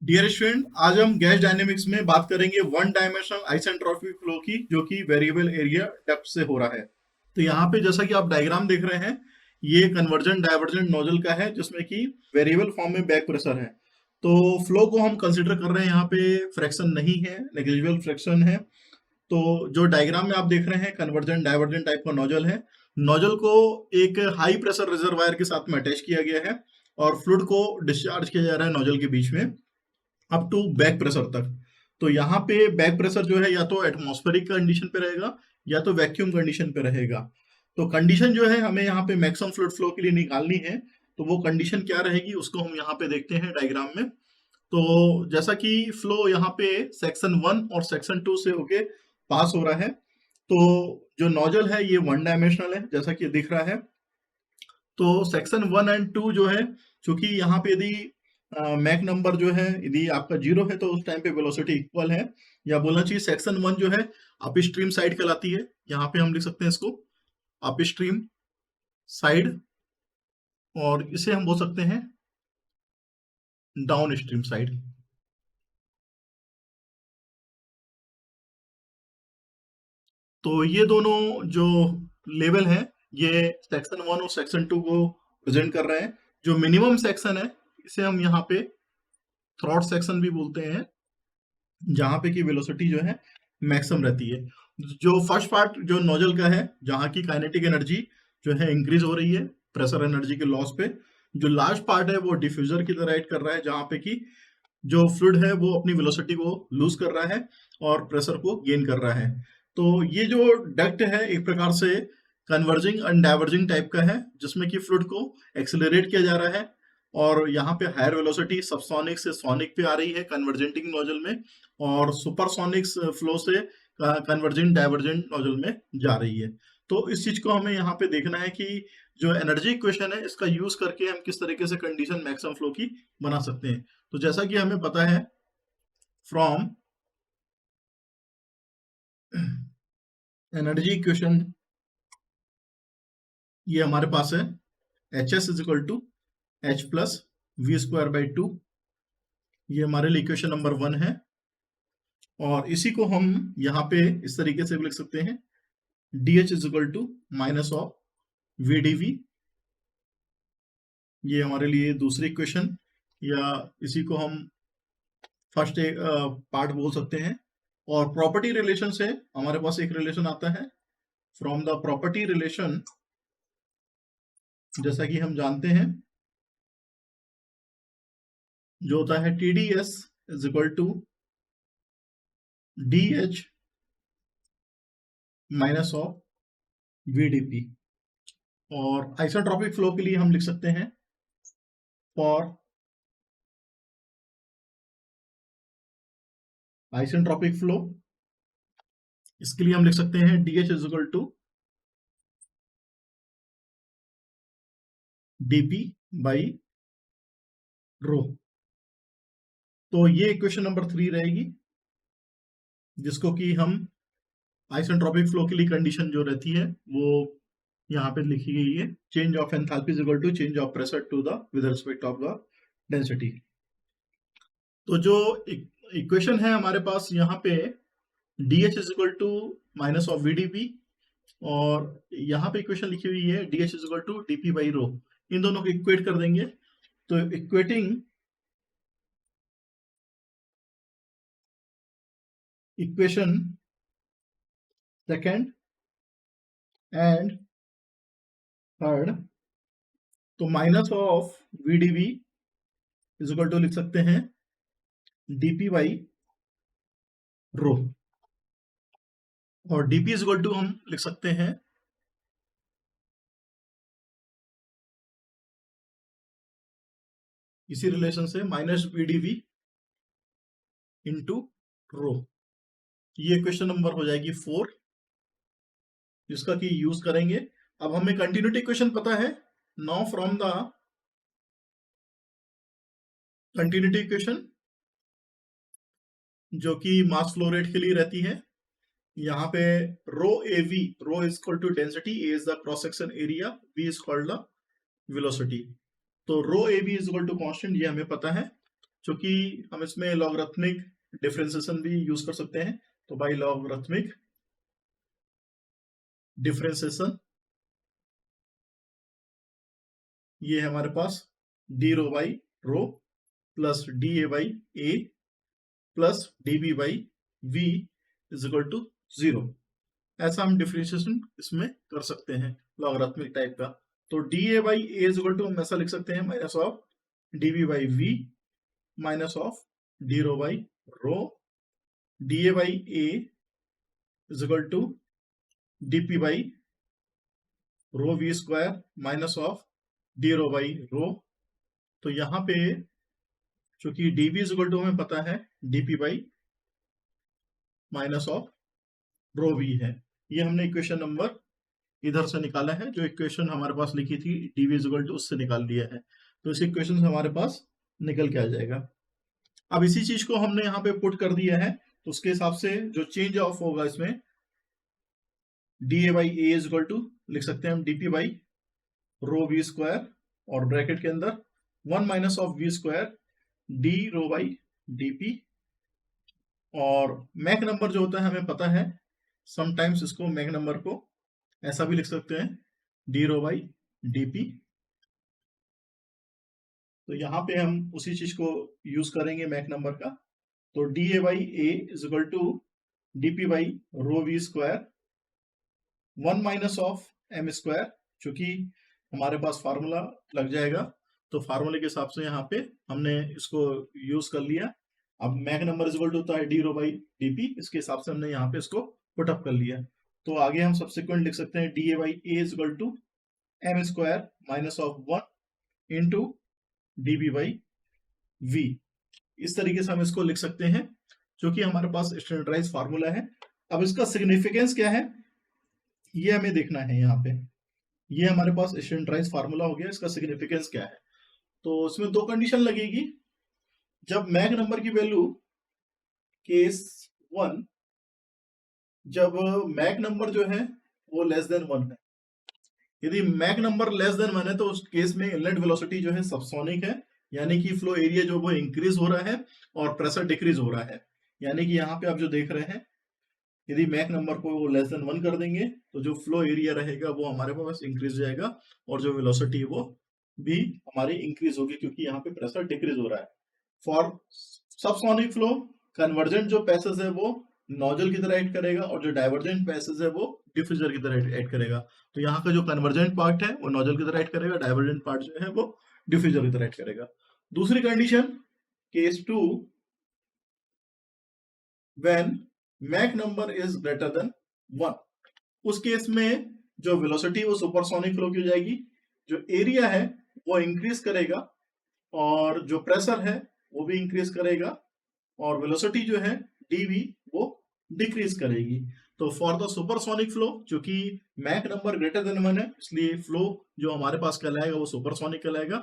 Dear student, आज हम gas dynamics में बात करेंगे वन डायमेंशनल आइसेंट्रोपिक फ्लो की, जो कि वेरिएबल एरिया डेप्थ से हो रहा है। तो यहाँ पे जैसा कि आप डायग्राम देख रहे हैं, ये कन्वर्जेंट डाइवर्जेंट नोजल का है, जिसमें कि वेरिएबल फॉर्म में बैक प्रेशर है। तो फ्लो को हम कंसिडर कर रहे हैं, यहाँ पे फ्रैक्शन नहीं है, नेग्लिजिबल फ्रैक्शन है। तो जो डायग्राम में आप देख रहे हैं, कन्वर्जेंट डाइवर्जेंट टाइप का नोजल है। नोजल को एक हाई प्रेशर रिजर्वायर के साथ में अटैच किया गया है और फ्लूइड को डिस्चार्ज किया जा रहा है नोजल के बीच में अप टू बैक प्रेशर तक। तो यहाँ पे बैक प्रेशर जो है या तो एटमॉस्फेरिक कंडीशन पे रहेगा या तो वैक्यूम कंडीशन पे रहेगा। तो कंडीशन जो है हमें यहाँ पे मैक्सिमम फ्लूइड फ्लो के लिए निकालनी है, तो वो कंडीशन क्या रहेगी उसको हम यहाँ पे देखते हैं डायग्राम में। तो जैसा कि फ्लो यहाँ पे सेक्शन 1 और सेक्शन 2 से होके पास हो रहा है, तो जो नोजल है ये वन डायमेंशनल है जैसा कि दिख रहा है। तो सेक्शन 1 एंड 2 जो है, चूंकि यहाँ पे यदि मैक नंबर जो है यदि आपका 0 है तो उस टाइम पे वेलोसिटी इक्वल है, या बोलना चाहिए सेक्शन 1 जो है अप स्ट्रीम साइड कहलाती है। यहाँ पे हम लिख सकते हैं इसको अप स्ट्रीम साइड, और इसे हम बोल सकते हैं डाउन स्ट्रीम साइड। तो ये दोनों जो लेवल है, ये सेक्शन 1 और सेक्शन 2 को प्रेजेंट कर रहे हैं। जो मिनिमम सेक्शन है इसे हम यहाँ पे थ्रॉट सेक्शन भी बोलते हैं, जहां पे की वेलोसिटी जो है मैक्सिमम रहती है। जो फर्स्ट पार्ट जो नोजल का है, जहां की काइनेटिक एनर्जी जो है इंक्रीज हो रही है प्रेशर एनर्जी के लॉस पे। जो लास्ट पार्ट है वो डिफ्यूजर की तरह एक्ट कर रहा है, जहां पे की जो फ्लूइड है वो अपनी वेलोसिटी को लूज कर रहा है और प्रेशर को गेन कर रहा है। तो ये जो डक्ट है एक प्रकार से कन्वर्जिंग एंड डाइवर्जिंग टाइप का है, जिसमें कि फ्लूइड को एक्सेलरेट किया जा रहा है और यहाँ पे हायर वेलोसिटी सबसोनिक से सोनिक पे आ रही है कन्वर्जेंटिंग नोजल में, और सुपरसोनिक फ्लो से कन्वर्जेंट डाइवर्जेंट नोजल में जा रही है। तो इस चीज को हमें यहाँ पे देखना है कि जो एनर्जी इक्वेशन है इसका यूज करके हम किस तरीके से कंडीशन मैक्सिमम फ्लो की बना सकते हैं। तो जैसा कि हमें पता है फ्रॉम एनर्जी इक्वेशन, ये हमारे पास है H S is equal to H plus V square by 2। ये हमारे लिए इक्वेशन नंबर 1 है, और इसी को हम यहाँ पे इस तरीके से भी लिख सकते हैं D H is equal to minus of V D V. ये हमारे लिए दूसरी इक्वेशन, या इसी को हम फर्स्ट पार्ट बोल सकते हैं। और प्रॉपर्टी रिलेशन से हमारे पास एक रिलेशन आता है, फ्रॉम द प्रॉपर्टी रिलेशन, जैसा कि हम जानते हैं जो होता है T D S is equal to D H minus of V D P. और आइसोट्रॉपिक फ्लो के लिए हम लिख सकते हैं फॉर आइसेंट्रोपिक फ्लो, इसके लिए हम लिख सकते हैं D H is equal to DP by rho. तो ये इक्वेशन नंबर 3 रहेगी, जिसको कि हम आइसेंट्रोपिक फ्लो के लिए कंडीशन जो रहती है वो यहाँ पे लिखी गई है, change of enthalpy is equal to change of pressure to the with respect of the density. तो जो इक्वेशन है हमारे पास यहाँ पे D H is equal to minus of V D P, और यहाँ पे इक्वेशन लिखी हुई है D H is equal to D P by rho. इन दोनों को इक्वेट कर देंगे, तो equating equation second and third, तो minus of V D V is equal to लिख सकते हैं डीपी बाई रो, और डीपी इज इक्वल टू हम लिख सकते हैं इसी रिलेशन से minus V D V into rho. ये क्वेश्चन नंबर हो जाएगी 4, जिसका कि यूज करेंगे। अब हमें कंटिन्यूटी इक्वेशन पता है, now from the continuity equation जो कि मास फ्लो रेट के लिए रहती है, यहाँ पे rho A V, rho is equal to density, A is the cross section area, V is called the velocity. तो rho A V is equal to constant, ये हमें पता है। चूंकि हम इसमें लॉगरिथमिक डिफरेंशिएशन भी यूज कर सकते हैं, तो बाई लॉगरिथमिक डिफरेंशिएशन ये है हमारे पास D rho by rho plus D A by A plus D B by V is equal to 0। ऐसा हम डिफरेंशिएशन इसमें कर सकते हैं लॉगरिथमिक टाइप का। तो D A by A is equal to हम ऐसा लिख सकते हैं minus of D B by V minus of D rho by rho, D A by A is equal to D P by rho V square minus of D rho by rho. तो यहाँ पे चूंकि D B is equal to हमें पता है D P by minus of rho V है। ये हमने इक्वेशन नंबर इधर से निकाला है, जो इक्वेशन हमारे पास लिखी थी D V is equal to उससे निकाल लिया है। तो इस इक्वेशन से हमारे पास निकल के आ जाएगा। अब इसी चीज को हमने यहाँ पे पुट कर दिया है, तो उसके हिसाब से जो चेंज ऑफ होगा इसमें D A by A is equal to लिख सकते हैं हम D P by rho V square और ब्रैकेट के अंदर 1 minus of V square D rho by D P, और मैक नंबर जो होता है हमें पता है, समटाइम्स इसको मैक नंबर को ऐसा भी लिख सकते हैं D rho by D P. तो यहाँ पे हम उसी चीज को यूज करेंगे मैक नंबर का। तो D A by A is equal to D P by rho V square 1 minus of M square, चूंकि हमारे पास फार्मूला लग जाएगा तो फार्मूले के हिसाब से यहाँ पे हमने इसको यूज कर लिया। अब Mach number is equal to होता है D rho by D P, इसके हिसाब से हमने यहाँ पे इसको पुटअप कर लिया। तो आगे हम सब्सिक्वेंट लिख सकते हैं D A by A is equal to M square minus of 1 into D B by V. इस तरीके से हम इसको लिख सकते हैं, जो कि हमारे पास स्टैंडर्डाइज फार्मूला है। अब इसका सिग्निफिकेंस क्या है ये हमें देखना है। यहाँ पे ये हमारे पास स्टैंडर्डाइज फार्मूला हो गया, इसका सिग्निफिकेंस क्या है। तो इसमें दो कंडीशन लगेगी। जब मैक नंबर की वैल्यू केस 1, जब मैक नंबर जो है वो लेस देन 1 है, यदि मैक नंबर लेस देन 1 है तो उस केस में इनलेट वेलोसिटी जो है सबसोनिक है, यानी कि फ्लो एरिया जो वो इंक्रीज हो रहा है और प्रेशर डिक्रीज हो रहा है। यानी कि यहाँ पे आप जो देख रहे हैं, यदि मैक नंबर को लेस देन 1 कर देंगे तो जो फ्लो एरिया रहेगा वो हमारे पास इंक्रीज हो जाएगा और जो वेलोसिटी है वो भी हमारी इंक्रीज होगी, क्योंकि यहाँ पे प्रेशर डिक्रीज हो रहा है। फॉर सबसोनिक फ्लो कन्वर्जेंट जो पैसेज है वो नोजल की तरह एक्ट करेगा और जो डाइवर्जेंट पैसेज है वो डिफ्यूजर की तरह एक्ट करेगा। तो यहाँ का जो कन्वर्जेंट पार्ट है वो नोजल की तरह एक्ट करेगा, डाइवर्जेंट पार्ट जो है वो डिफ्यूजर की तरह एक्ट करेगा। दूसरी condition case 2, when Mac number is greater than 1, उस केस में जो वेलोसिटी वो सुपरसोनिक फ्लो की हो जाएगी, जो एरिया है वो इंक्रीज करेगा और जो प्रेशर है वो भी इंक्रीज करेगा और वेलोसिटी जो है dv वो डिक्रीज करेगी। तो फॉर द सुपरसोनिक फ्लो, चूंकि मैक नंबर ग्रेटर देन 1 है, इसलिए फ्लो जो हमारे पास कहलाएगा वो सुपरसोनिक कहलाएगा।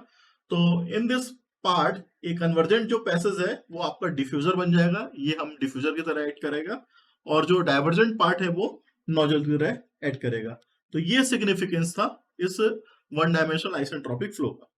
तो इन दिस पार्ट एक कन्वर्जेंट जो पैसेज है वो आपका डिफ्यूजर बन जाएगा, ये हम डिफ्यूजर की तरह एक्ट करेगा, और जो डाइवर्जेंट पार्ट है वो नोजल की तरह एक्ट करेगा। तो ये सिग्निफिकेंस था इस वन डायमेंशनल आइसेंट्रोपिक फ्लो का।